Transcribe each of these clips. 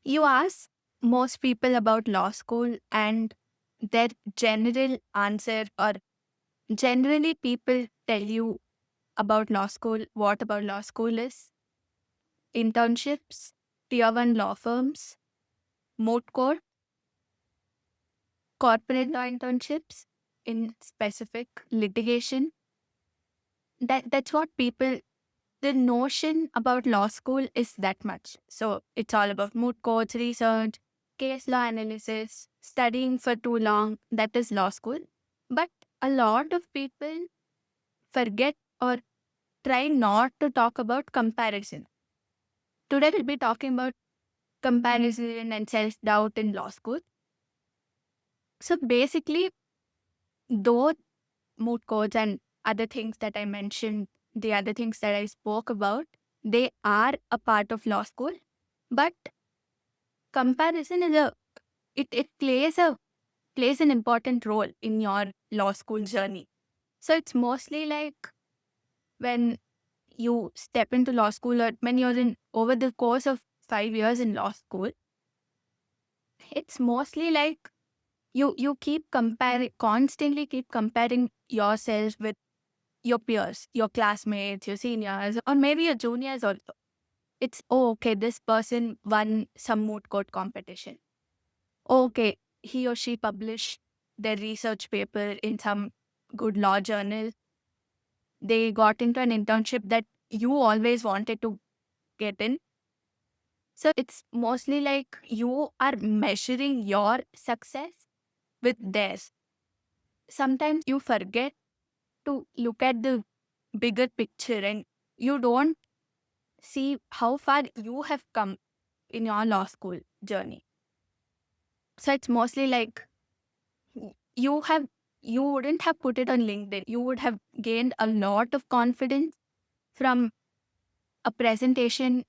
You ask most people about law school, and their general answer, or generally, people tell you about law school, what about law school is internships, tier one law firms, moot court, corporate law internships in specific litigation. That's what people, the notion about law school is that much. So it's all about moot courts, research, case law analysis, studying for too long. That is law school. But a lot of people forget or try not to talk about comparison. Today we'll be talking about comparison and self doubt in law school. So basically, though moot courts and other things that I mentioned, the other things that I spoke about, they are a part of law school. But comparison is it plays an important role in your law school journey. So it's mostly like when you step into law school, or when you're in over the course of 5 years in law school, it's mostly like you keep comparing, constantly keep comparing yourself with your peers, your classmates, your seniors, or maybe your juniors also. It's, oh, okay, this person won some moot court competition. Okay, he or she published their research paper in some good law journal. They got into an internship that you always wanted to get in. So it's mostly like you are measuring your success with theirs. Sometimes you forget to look at the bigger picture, and you don't see how far you have come in your law school journey. So it's mostly like you have you wouldn't have put it on LinkedIn. You would have gained a lot of confidence from a presentation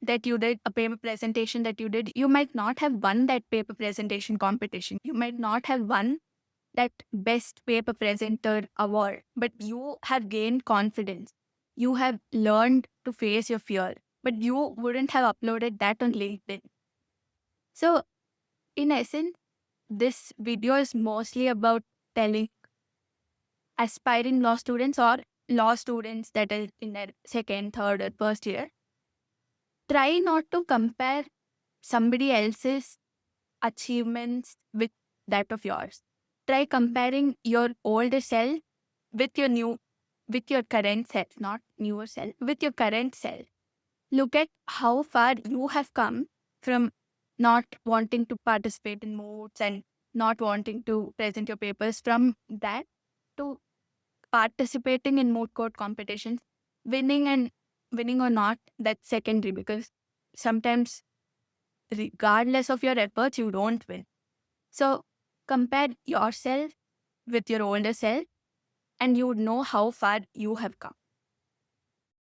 that you did, a paper presentation that you did. You might not have won that paper presentation competition. You might not have won that best paper presenter award, but you have gained confidence. You have learned to face your fear, but you wouldn't have uploaded that on LinkedIn. So, in essence, this video is mostly about telling aspiring law students, or law students that are in their second, third, or first year, try not to compare somebody else's achievements with that of yours. Try comparing your older self with your with your current self, not newer self, with your current self. Look at how far you have come from not wanting to participate in moots and not wanting to present your papers, from that to participating in moot court competitions, winning and winning or not, that's secondary, because sometimes regardless of your efforts, you don't win. So compare yourself with your older self, and you would know how far you have come.